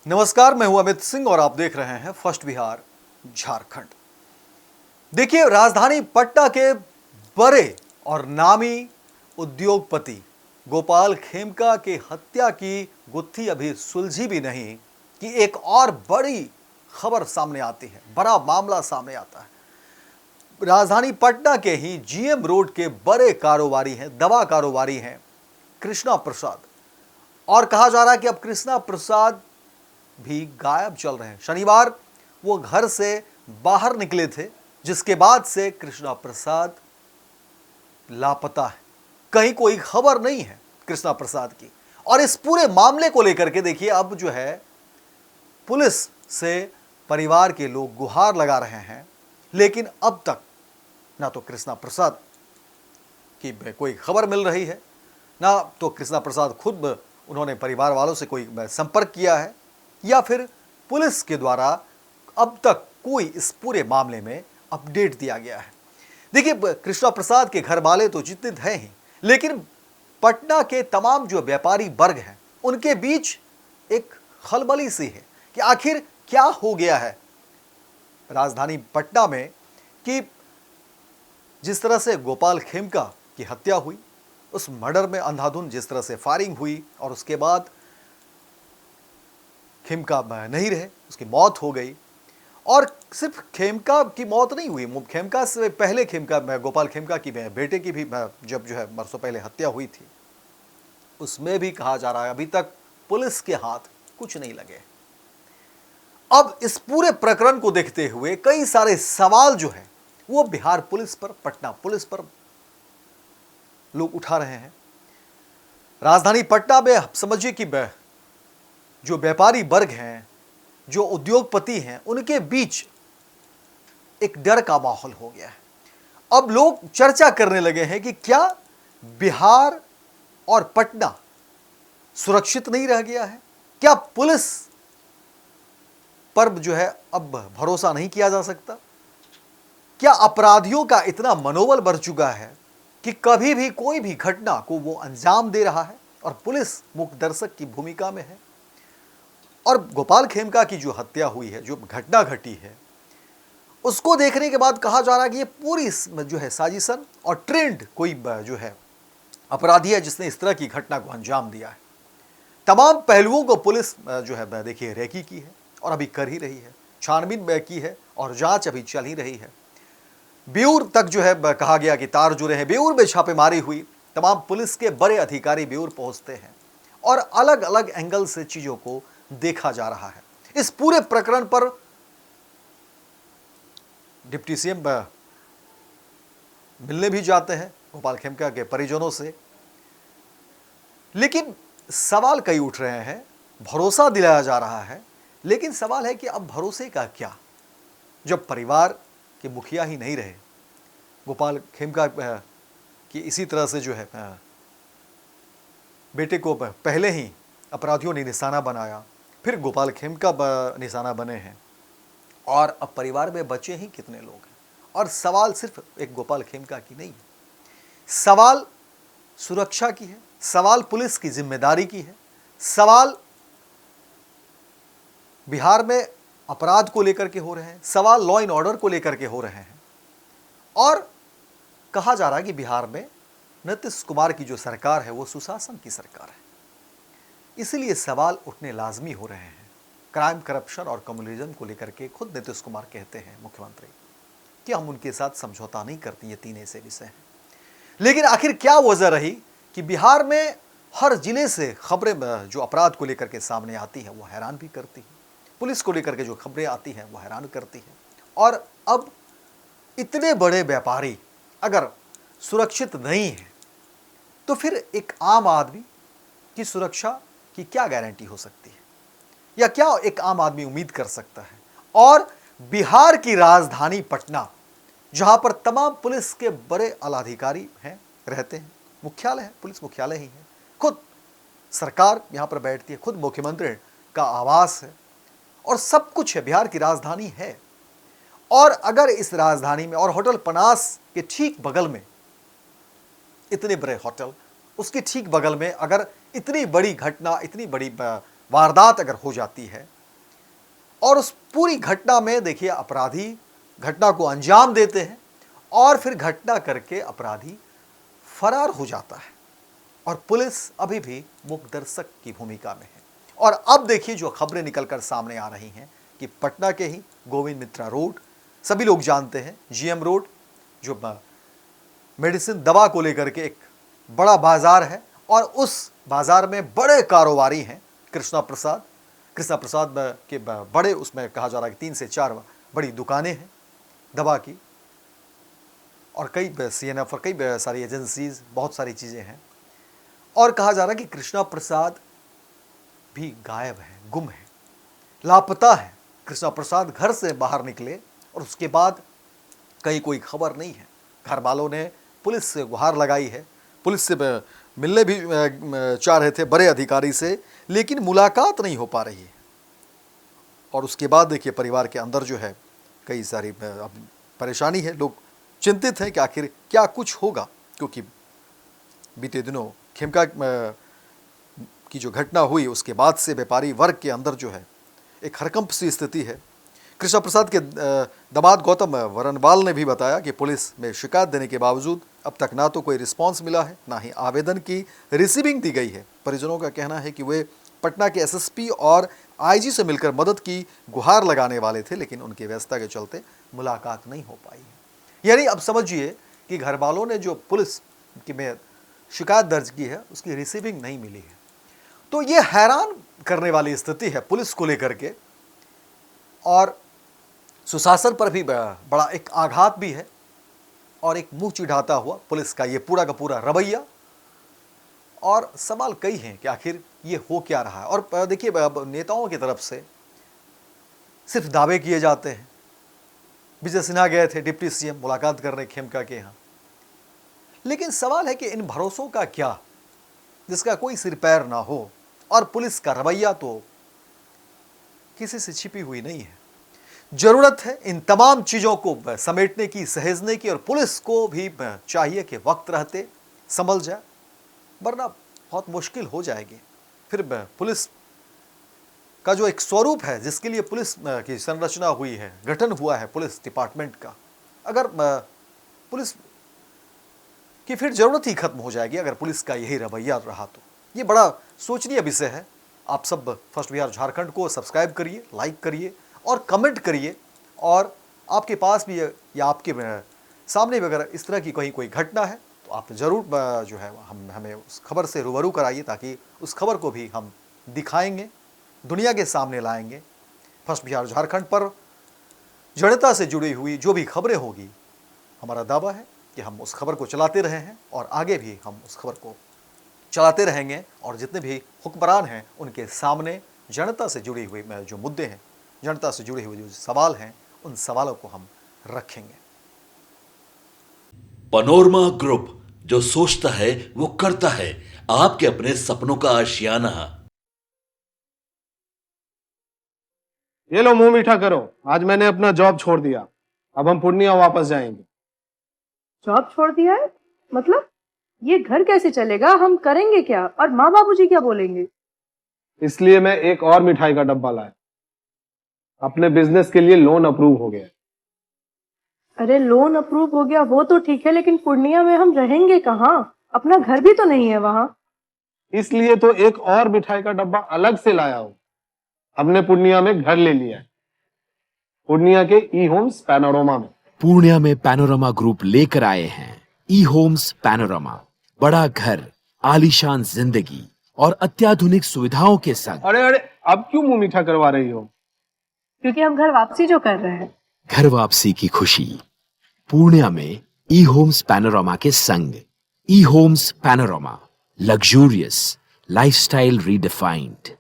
नमस्कार, मैं हूं अमित सिंह और आप देख रहे हैं फर्स्ट बिहार झारखंड। देखिए, राजधानी पटना के बड़े और नामी उद्योगपति गोपाल खेमका की हत्या की गुत्थी अभी सुलझी भी नहीं कि एक और बड़ी खबर सामने आती है, बड़ा मामला सामने आता है। राजधानी पटना के ही जीएम रोड के बड़े कारोबारी हैं, दवा कारोबारी हैं कृष्णा प्रसाद, और कहा जा रहा है कि अब कृष्णा प्रसाद भी गायब चल रहे हैं। शनिवार वो घर से बाहर निकले थे, जिसके बाद से कृष्णा प्रसाद लापता है। कहीं कोई खबर नहीं है कृष्णा प्रसाद की। और इस पूरे मामले को लेकर के देखिए, अब जो है पुलिस से परिवार के लोग गुहार लगा रहे हैं, लेकिन अब तक ना तो कृष्णा प्रसाद की कोई खबर मिल रही है, ना तो कृष्णा प्रसाद खुद उन्होंने परिवार वालों से कोई संपर्क किया है, या फिर पुलिस के द्वारा अब तक कोई इस पूरे मामले में अपडेट दिया गया है। देखिए, कृष्णा प्रसाद के घर वाले तो चिंतित हैं ही, लेकिन पटना के तमाम जो व्यापारी वर्ग हैं उनके बीच एक खलबली सी है कि आखिर क्या हो गया है राजधानी पटना में, कि जिस तरह से गोपाल खेमका की हत्या हुई, उस मर्डर में अंधाधुंध जिस तरह से फायरिंग हुई और उसके बाद खेमका नहीं रहे, उसकी मौत हो गई। और सिर्फ खेमका की मौत नहीं हुई, खेमका से पहले गोपाल खेमका की बेटे की भी जब जो है बरसों पहले हत्या हुई थी, उसमें भी कहा जा रहा है अभी तक पुलिस के हाथ कुछ नहीं लगे। अब इस पूरे प्रकरण को देखते हुए कई सारे सवाल जो है वो बिहार पुलिस पर, पटना पुलिस पर लोग उठा रहे हैं। राजधानी पटना में समझिए कि जो व्यापारी वर्ग हैं, जो उद्योगपति हैं, उनके बीच एक डर का माहौल हो गया है। अब लोग चर्चा करने लगे हैं कि क्या बिहार और पटना सुरक्षित नहीं रह गया है? क्या पुलिस पर जो है अब भरोसा नहीं किया जा सकता? क्या अपराधियों का इतना मनोबल बढ़ चुका है कि कभी भी कोई भी घटना को वो अंजाम दे रहा है और पुलिस मुख्य दर्शक की भूमिका में है? और गोपाल खेमका की जो हत्या हुई है, जो घटना घटी है, उसको देखने के बाद कहा जा रहा है कि ये पूरी जो है साजिशन और ट्रेंड कोई जो है अपराधी है जिसने इस तरह की घटना को अंजाम दिया है। तमाम पहलुओं को पुलिस जो है देखिए रेकी की है और अभी कर ही रही है, छानबीन की है और जांच अभी चल ही रही है। बेऊर तक जो है कहा गया कि तार जुड़े हैं, बेऊर में छापेमारी हुई, तमाम पुलिस के बड़े अधिकारी बेऊर पहुंचते हैं और अलग अलग एंगल से चीजों को देखा जा रहा है। इस पूरे प्रकरण पर डिप्टी सीएम मिलने भी जाते हैं गोपाल खेमका के परिजनों से, लेकिन सवाल कई उठ रहे हैं। भरोसा दिलाया जा रहा है, लेकिन सवाल है कि अब भरोसे का क्या, जब परिवार के मुखिया ही नहीं रहे। गोपाल खेमका की इसी तरह से जो है बेटे को पहले ही अपराधियों ने निशाना बनाया, फिर गोपाल खेमका निशाना बने हैं, और अब परिवार में बचे ही कितने लोग हैं। और सवाल सिर्फ एक गोपाल खेमका की नहीं है, सवाल सुरक्षा की है, सवाल पुलिस की जिम्मेदारी की है, सवाल बिहार में अपराध को लेकर के हो रहे हैं, सवाल लॉ एंड ऑर्डर को लेकर के हो रहे हैं। और कहा जा रहा है कि बिहार में नीतीश कुमार की जो सरकार है वो सुशासन की सरकार है, इसलिए सवाल उठने लाजमी हो रहे हैं। क्राइम, करप्शन और कम्युनिज्म को लेकर के खुद नीतीश कुमार कहते हैं, मुख्यमंत्री, कि हम उनके साथ समझौता नहीं करती, ये तीन ऐसे विषय हैं। लेकिन आखिर क्या वजह रही कि बिहार में हर जिले से खबरें जो अपराध को लेकर के सामने आती हैं वो हैरान भी करती हैं, पुलिस को लेकर के जो खबरें आती हैं वो हैरान करती हैं। और अब इतने बड़े व्यापारी अगर सुरक्षित नहीं है, तो फिर एक आम आदमी की सुरक्षा की क्या गारंटी हो सकती है, या क्या एक आम आदमी उम्मीद कर सकता है? और बिहार की राजधानी पटना, जहां पर तमाम पुलिस के बड़े आलाधिकारी हैं, रहते हैं, मुख्यालय है, पुलिस मुख्यालय ही है, खुद सरकार यहां पर बैठती है, खुद मुख्यमंत्री का आवास है और सब कुछ है, बिहार की राजधानी है। और अगर इस राजधानी में और होटल पनास के ठीक बगल में इतने बड़े होटल, उसके ठीक बगल में अगर इतनी बड़ी घटना, इतनी बड़ी वारदात अगर हो जाती है और उस पूरी घटना में देखिए अपराधी घटना को अंजाम देते हैं और फिर घटना करके अपराधी फरार हो जाता है और पुलिस अभी भी मूक दर्शक की भूमिका में है। और अब देखिए जो खबरें निकलकर सामने आ रही हैं कि पटना के ही गोविंद मित्रा रोड, सभी लोग जानते हैं जीएम रोड, जो मेडिसिन दवा को लेकर के एक बड़ा बाजार है और उस बाजार में बड़े कारोबारी हैं कृष्णा प्रसाद के बड़े, उसमें कहा जा रहा है कि 3 से 4 बड़ी दुकानें हैं दवा की और कई CNF और कई सारी एजेंसीज, बहुत सारी चीज़ें हैं। और कहा जा रहा है कि कृष्णा प्रसाद भी गायब है, गुम है, लापता है। कृष्णा प्रसाद घर से बाहर निकले और उसके बाद कहीं कोई खबर नहीं है। घर वालों ने पुलिस से गुहार लगाई है, पुलिस से मिलने भी चाह रहे थे बड़े अधिकारी से, लेकिन मुलाकात नहीं हो पा रही है। और उसके बाद देखिए परिवार के अंदर जो है कई सारी परेशानी है, लोग चिंतित हैं कि आखिर क्या कुछ होगा, क्योंकि बीते दिनों खेमका की जो घटना हुई उसके बाद से व्यापारी वर्ग के अंदर जो है एक हरकंप सी स्थिति है। कृष्णा प्रसाद के दामाद गौतम वरनवाल ने भी बताया कि पुलिस में शिकायत देने के बावजूद अब तक ना तो कोई रिस्पांस मिला है, ना ही आवेदन की रिसीविंग दी गई है। परिजनों का कहना है कि वे पटना के SSP और IG से मिलकर मदद की गुहार लगाने वाले थे, लेकिन उनकी व्यस्तता के चलते मुलाकात नहीं हो पाई है। यानी अब समझिए कि घर वालों ने जो पुलिस की में शिकायत दर्ज की है उसकी रिसीविंग नहीं मिली है। तो ये हैरान करने वाली स्थिति है पुलिस को लेकर के, और सुशासन पर भी बड़ा एक आघात भी है और एक मुंह चिढ़ाता हुआ पुलिस का ये पूरा का पूरा रवैया। और सवाल कई हैं कि आखिर ये हो क्या रहा है। और देखिए नेताओं की तरफ से सिर्फ दावे किए जाते हैं। विजय सिन्हा गए थे डिप्टी CM मुलाकात करने खेमका के यहाँ, लेकिन सवाल है कि इन भरोसों का क्या जिसका कोई सिर पैर ना हो। और पुलिस का रवैया तो किसी से छिपी हुई नहीं है। जरूरत है इन तमाम चीजों को समेटने की, सहेजने की, और पुलिस को भी चाहिए कि वक्त रहते संभल जाए, वरना बहुत मुश्किल हो जाएगी। फिर पुलिस का जो एक स्वरूप है जिसके लिए पुलिस की संरचना हुई है, गठन हुआ है पुलिस डिपार्टमेंट का, अगर पुलिस की फिर जरूरत ही खत्म हो जाएगी अगर पुलिस का यही रवैया रहा तो। ये बड़ा सोचनीय विषय है। आप सब फर्स्ट बिहार झारखंड को सब्सक्राइब करिए, लाइक करिए और कमेंट करिए। और आपके पास भी या आपके सामने भी अगर इस तरह की कहीं कोई घटना है तो आप ज़रूर जो है हमें उस खबर से रूबरू कराइए, ताकि उस खबर को भी हम दिखाएंगे, दुनिया के सामने लाएंगे। फर्स्ट बिहार झारखंड पर जनता से जुड़ी हुई जो भी खबरें होगी, हमारा दावा है कि हम उस खबर को चलाते रहे हैं और आगे भी हम उस खबर को चलाते रहेंगे। और जितने भी हुक्मरान हैं उनके सामने जनता से जुड़ी हुई जो मुद्दे हैं, जनता से जुड़े हुए जो सवाल हैं, उन सवालों को हम रखेंगे। पैनोरमा ग्रुप, जो सोचता है वो करता है। आपके अपने सपनों का आशियाना। ये लो मुंह मीठा करो, आज मैंने अपना जॉब छोड़ दिया, अब हम पूर्णिया वापस जाएंगे। जॉब छोड़ दिया है? मतलब ये घर कैसे चलेगा? हम करेंगे क्या? और माँ बाबूजी क्या बोलेंगे? इसलिए मैं एक और मिठाई का डब्बा लाया। अपने बिजनेस के लिए लोन अप्रूव हो गया। अरे लोन अप्रूव हो गया वो तो ठीक है, लेकिन पूर्णिया में हम रहेंगे कहाँ? अपना घर भी तो नहीं है वहाँ। इसलिए तो एक और मिठाई का डब्बा अलग से लाया हूँ। हमने पूर्णिया में घर ले लिया है, पूर्णिया के E-Homes पैनोरमा में। पूर्णिया में पैनोरमा ग्रुप लेकर आए हैं E-Homes पैनोरमा। बड़ा घर, आलीशान जिंदगी और अत्याधुनिक सुविधाओं के संग। अरे अब क्यों मुंह मीठा करवा रही हो? क्योंकि हम घर वापसी जो कर रहे हैं। घर वापसी की खुशी पूर्णिया में E-Homes पैनोरमा के संग। E-Homes panorama, luxurious lifestyle redefined.